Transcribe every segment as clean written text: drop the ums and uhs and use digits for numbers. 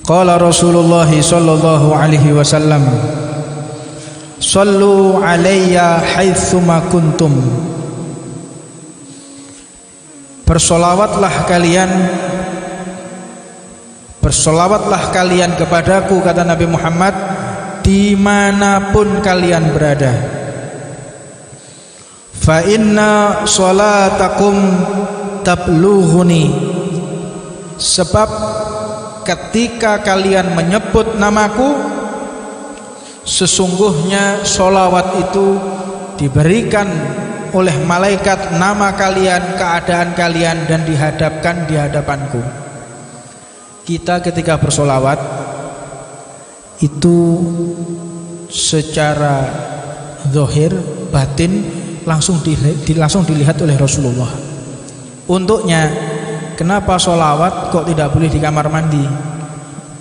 Qala Rasulullah sallallahu alaihi wasallam, "Shallu alayya haitsuma kuntum." Bersolawatlah kalian kepadaku, kata Nabi Muhammad, dimanapun kalian berada. Fa inna sholatakum tablughuni, sebab ketika kalian menyebut namaku, sesungguhnya sholawat itu diberikan oleh malaikat nama kalian, keadaan kalian, dan dihadapkan di hadapanku. Kita ketika bersolawat itu secara zahir, batin langsung dilihat oleh Rasulullah. Untuknya, kenapa solawat kok tidak boleh di kamar mandi?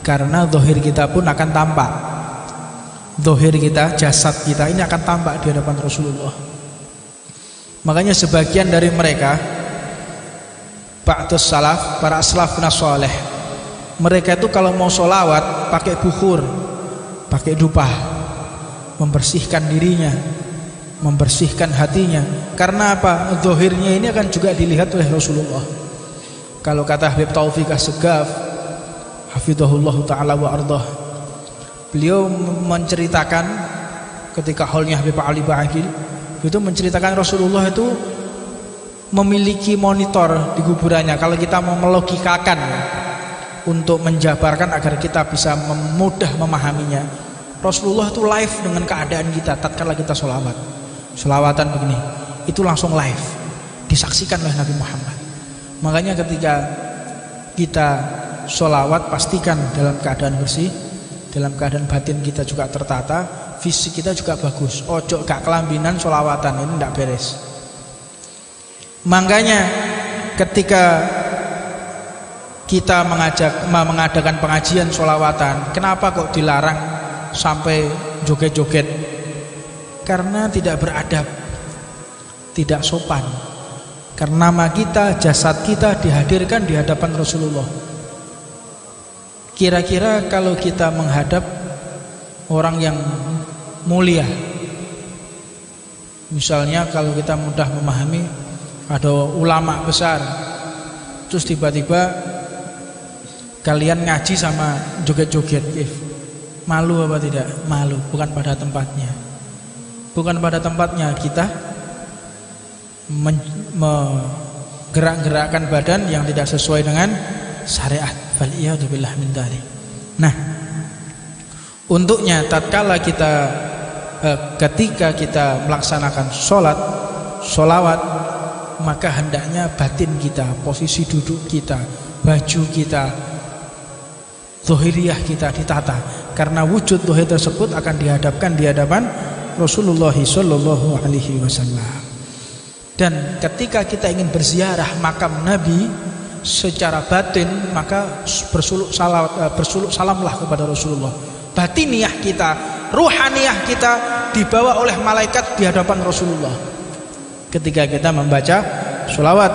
Karena zahir kita pun akan tampak. Zahir kita, jasad kita ini akan tampak di hadapan Rasulullah. Makanya sebagian dari mereka, ba'dus salaf, para salafun saleh, mereka itu kalau mau solawat pakai bukhur, pakai dupa, membersihkan dirinya, membersihkan hatinya. Karena apa? Zahirnya ini akan juga dilihat oleh Rasulullah. Kalau kata Habib Taufik As-Segaf hafizahullah ta'ala wa ardah, beliau menceritakan ketika haulnya Habib Ali Ba'agil itu menceritakan Rasulullah itu memiliki monitor di kuburannya. Kalau kita mau melogikakan untuk menjabarkan agar kita bisa mudah memahaminya, Rasulullah itu live dengan keadaan kita tatkala kita sholawatan begini, itu langsung live disaksikan oleh Nabi Muhammad. Makanya ketika kita sholawat, pastikan dalam keadaan bersih, dalam keadaan batin kita juga tertata, fisik kita juga bagus. Ojo gak kelambinan sholawatan, ini tidak beres. Makanya ketika kita mengadakan pengajian sholawatan, kenapa kok dilarang sampai joget-joget? Karena tidak beradab, tidak sopan. Karena nama kita, jasad kita dihadirkan di hadapan Rasulullah. Kira-kira kalau kita menghadap orang yang mulia, misalnya kalau kita mudah memahami, ada ulama besar, terus tiba-tiba kalian ngaji sama joget-joget, malu apa tidak? Malu, bukan pada tempatnya. Bukan pada tempatnya kita menggerak-gerakkan badan yang tidak sesuai dengan syariat. Waliyadzubillah min dzalik. Nah, untuknya tatkala kita ketika kita melaksanakan sholawat, maka hendaknya batin kita, posisi duduk kita, baju kita, zahiriyah kita ditata. Karena wujud zahir tersebut akan dihadapkan di hadapan Rasulullah sallallahu alaihi wasallam. Dan ketika kita ingin berziarah makam Nabi secara batin, maka bersuluk salamlah kepada Rasulullah. Batiniyah kita, ruhaniyah kita dibawa oleh malaikat di hadapan Rasulullah ketika kita membaca sholawat.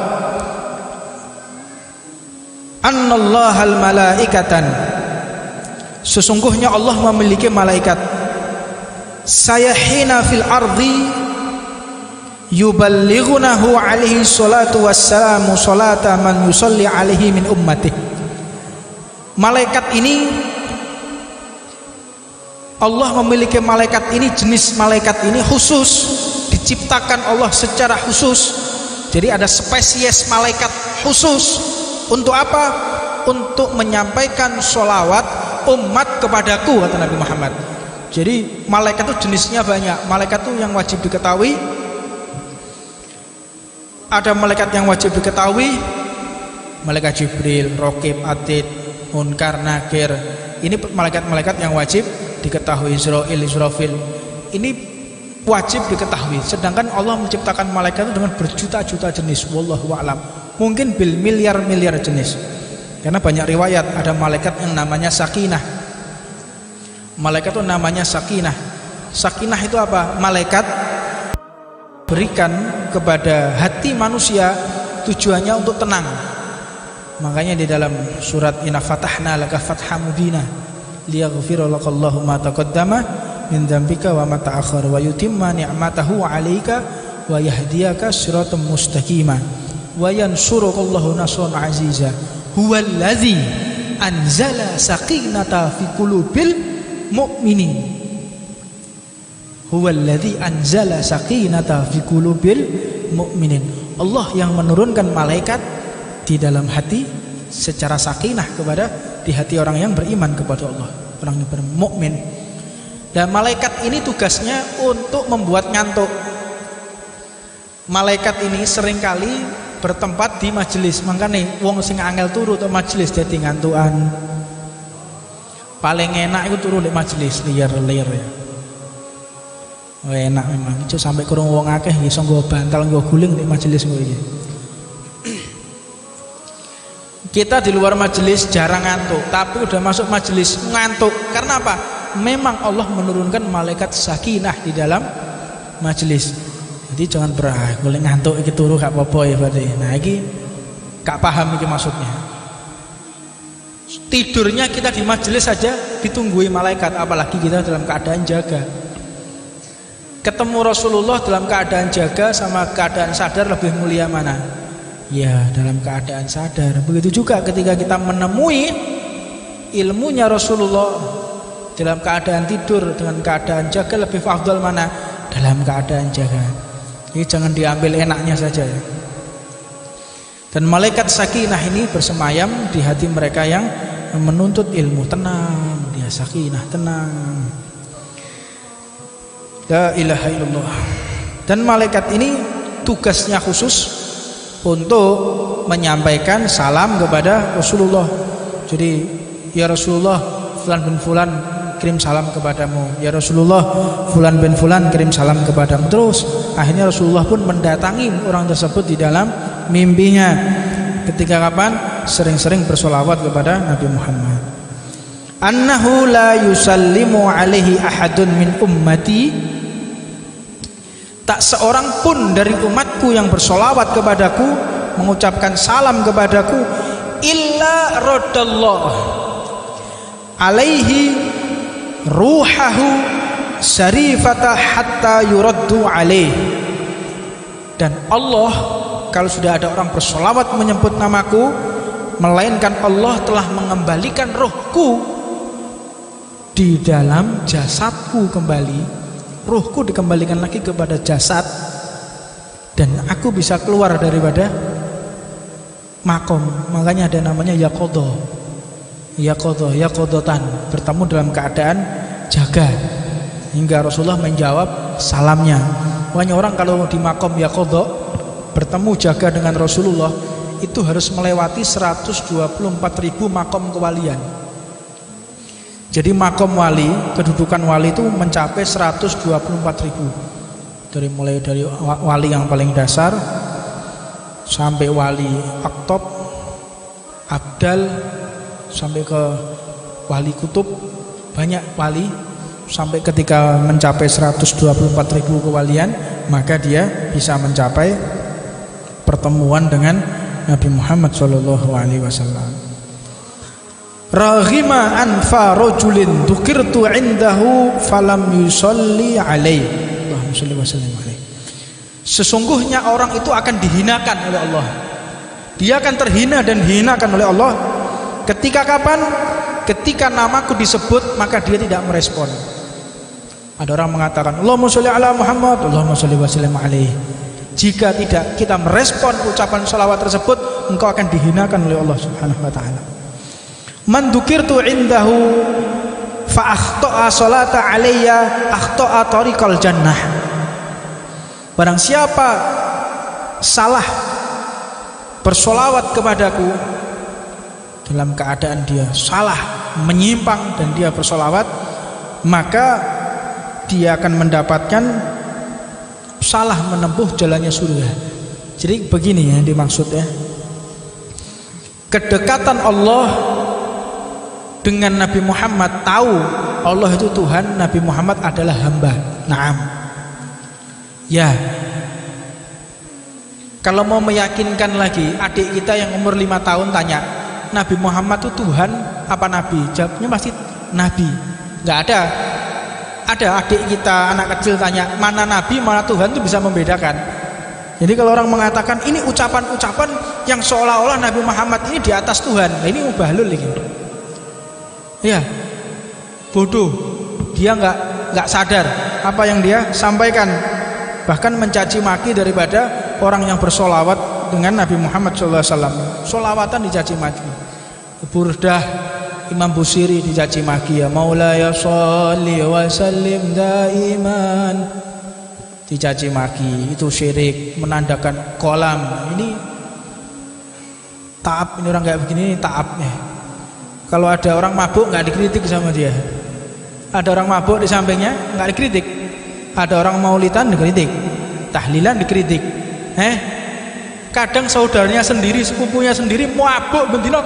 Annallahal malaikatan, sesungguhnya Allah memiliki malaikat, sayahina fil ardi yuballighunahu alaihi salatu wassalamu salata man yusalli alaihi min ummati. Malaikat ini, Allah memiliki malaikat ini, jenis malaikat ini khusus, diciptakan Allah secara khusus. Jadi ada spesies malaikat khusus. Untuk apa? Untuk menyampaikan sholawat umat kepadaku, kata Nabi Muhammad. Jadi malaikat itu jenisnya banyak. Malaikat itu yang wajib diketahui, ada malaikat yang wajib diketahui, malaikat Jibril, Raqib, Atid, Munkar, Nakir. Ini malaikat-malaikat yang wajib diketahui. Israil, Israfil, ini wajib diketahui. Sedangkan Allah menciptakan malaikat itu dengan berjuta-juta jenis, wallahu a'lam, mungkin bil miliar-miliar jenis. Karena banyak riwayat ada malaikat yang namanya Sakinah. Malaikat itu namanya Sakinah. Sakinah itu apa? Malaikat berikan kepada hati manusia tujuannya untuk tenang. Makanya di dalam surat Inna Fatahna Laka Fatham Mubina liyaghfira lakallahu ma taqaddama min dzambika wa ma ta'akhkhara wa yutimma ni'matahu 'alaika wa yahdiyaka siratan mustaqima wa yansurukallahu nasran 'aziza huwallazi anzala sakinata fi qulubil mu'minin huwallazi anzala sakinata fi qulubil mu'minin. Allah yang menurunkan malaikat di dalam hati secara sakinah kepada di hati orang yang beriman kepada Allah, orang yang bermukmin. Dan malaikat ini tugasnya untuk membuat ngantuk. Malaikat ini seringkali bertempat di majelis, makanya wong sing angel turu ke majelis jadi ngantuan. Paling enak itu turu di majelis liar-liar ya. Oh, enak memang. Itu sampai kurang wong akeh iso nggo bantal nggo guling di majelis kowe iki. Kita di luar majelis jarang ngantuk, tapi udah masuk majelis ngantuk. Karena apa? Memang Allah menurunkan malaikat sakinah di dalam majelis. Jadi jangan boleh ngantuk iki turu gak apa-apa ya berarti. Nah iki gak paham iki maksudnya. Tidurnya kita di majelis saja ditunggui malaikat, apalagi kita dalam keadaan jaga. Ketemu Rasulullah dalam keadaan jaga sama keadaan sadar lebih mulia mana? Ya, dalam keadaan sadar. Begitu juga ketika kita menemui ilmunya Rasulullah dalam keadaan tidur dengan keadaan jaga, lebih afdal mana? Dalam keadaan jaga. Jadi jangan diambil enaknya saja ya. Dan malaikat sakinah ini bersemayam di hati mereka yang menuntut ilmu. Tenang, dia sakinah, tenang. La ilaha illallah. Dan malaikat ini tugasnya khusus untuk menyampaikan salam kepada Rasulullah. Jadi ya Rasulullah, fulan bin fulan kirim salam kepadamu. Ya Rasulullah, fulan bin fulan kirim salam kepadamu. Terus akhirnya Rasulullah pun mendatangi orang tersebut di dalam mimpinya. Ketika kapan? Sering-sering bersolawat kepada Nabi Muhammad. Annahu la yusallimu alaihi ahadun min ummati, tak seorang pun dari umatku yang bersolawat kepadaku, mengucapkan salam kepadaku, illa radallah alaihi ruhahu syarifata hatta yuraddu alaih. Dan Allah, kalau sudah ada orang bersolawat menyebut namaku, melainkan Allah telah mengembalikan rohku di dalam jasadku kembali. Ruhku dikembalikan lagi kepada jasad, dan aku bisa keluar daripada makom. Makanya ada namanya yaqadha, yaqadhatan, bertemu dalam keadaan jaga. Hingga Rasulullah menjawab salamnya. Makanya orang kalau di makom yaqadha bertemu jaga dengan Rasulullah itu harus melewati 124.000 makom kewalian. Jadi makom wali, kedudukan wali itu mencapai 124.000. Mulai dari wali yang paling dasar sampai wali aktob, abdal, sampai ke wali kutub, banyak wali. Sampai ketika mencapai 124.000 kewalian, maka dia bisa mencapai pertemuan dengan Nabi Muhammad SAW. Raghima anfa rajulin dzukirtu indahu falam yusalli alaihi. Allahumma shalli wa sallim alaihi. Sesungguhnya orang itu akan dihinakan oleh Allah. Dia akan terhina dan dihinakan oleh Allah. Ketika kapan? Ketika namaku disebut, maka dia tidak merespon. Ada orang mengatakan Allahumma sholli ala Muhammad, Allahumma sholli wa sallim alaihi. Jika tidak kita merespon ucapan sholawat tersebut, engkau akan dihinakan oleh Allah Subhanahu wa taala. Man dzukirtu indahu fa akhta'a salata alayya akhta'a tariqal jannah. Barang siapa salah bersolawat kepadaku dalam keadaan dia salah menyimpang dan dia bersolawat, maka dia akan mendapatkan salah menempuh jalannya surga. Jadi begini yang dimaksud ya, kedekatan Allah dengan Nabi Muhammad, tahu Allah itu Tuhan, Nabi Muhammad adalah hamba. Naam. Ya. Kalau mau meyakinkan lagi, adik kita yang umur 5 tahun tanya, Nabi Muhammad itu Tuhan apa Nabi? Jawabnya pasti Nabi. Nggak ada. Ada adik kita anak kecil tanya, mana Nabi, mana Tuhan, itu bisa membedakan. Jadi kalau orang mengatakan ini ucapan-ucapan yang seolah-olah Nabi Muhammad ini di atas Tuhan, nah ini mubahlul ini. Ya, bodoh. Dia nggak sadar apa yang dia sampaikan. Bahkan mencaci maki daripada orang yang bersolawat dengan Nabi Muhammad SAW. Solawatan dicaci maki. Burdah Imam Busiri dicaci maki, ya Maula ya sholli wa sallim daiman. Dicaci maki, itu syirik, menandakan kolam. Ini taab, ini orang kayak begini ini taabnya. Kalau ada orang mabuk nggak dikritik sama dia. Ada orang mabuk di sampingnya nggak dikritik. Ada orang maulidan dikritik, tahlilan dikritik. Kadang saudaranya sendiri, sepupunya sendiri mabuk bendino,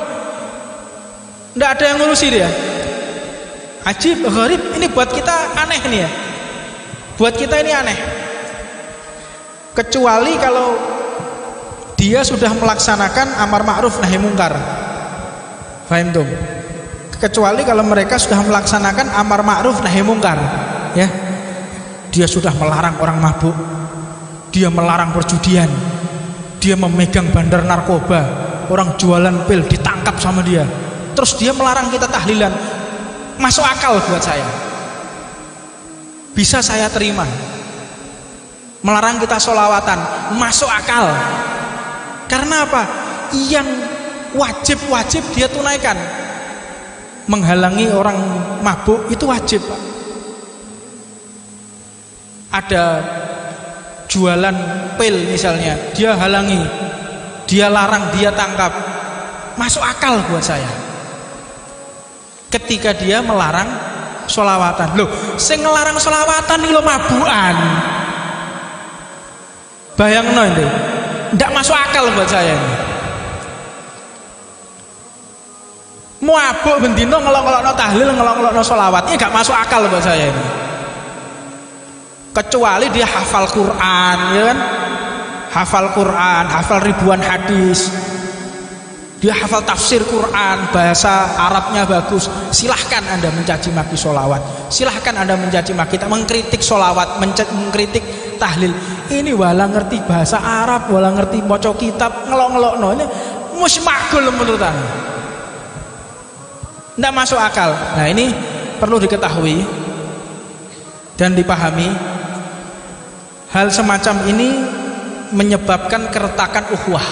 nggak ada yang ngurusi dia. Ajib, gharib, ini buat kita aneh nih ya. Buat kita ini aneh. Kecuali kalau dia sudah melaksanakan amar ma'ruf nahi mungkar. Fahim tuh? Kecuali kalau mereka sudah melaksanakan amar ma'ruf nahi mungkar, ya. Dia sudah melarang orang mabuk, dia melarang perjudian, dia memegang bandar narkoba, orang jualan pil ditangkap sama dia, terus dia melarang kita tahlilan. Masuk akal buat saya, bisa saya terima. Melarang kita sholawatan masuk akal. Karena apa? Yang wajib dia tunaikan. Menghalangi orang mabuk itu wajib, Pak. Ada jualan pil misalnya, dia halangi, dia larang, dia tangkap, masuk akal buat saya. Ketika dia melarang sholawatan, loh, sing ngelarang sholawatan nih lo mabukan. Bayangno ini, ndak masuk akal buat saya ini. Mabuk bendino ngelok-ngelokno tahlil, ngelok-ngelokno sholawat, ini gak masuk akal buat saya ini. Kecuali dia hafal Quran, ya kan? Hafal Quran, hafal ribuan hadis, dia hafal tafsir Quran, bahasa Arabnya bagus. Silahkan Anda mencaci maki sholawat, silahkan Anda mencaci maki, mengkritik sholawat, mengkritik tahlil. Ini wala ngerti bahasa Arab, wala ngerti maca kitab, ngelok-ngelokno, ini musmakul menurut Anda. Tidak masuk akal. Nah, ini perlu diketahui dan dipahami. Hal semacam ini menyebabkan keretakan ukhuwah.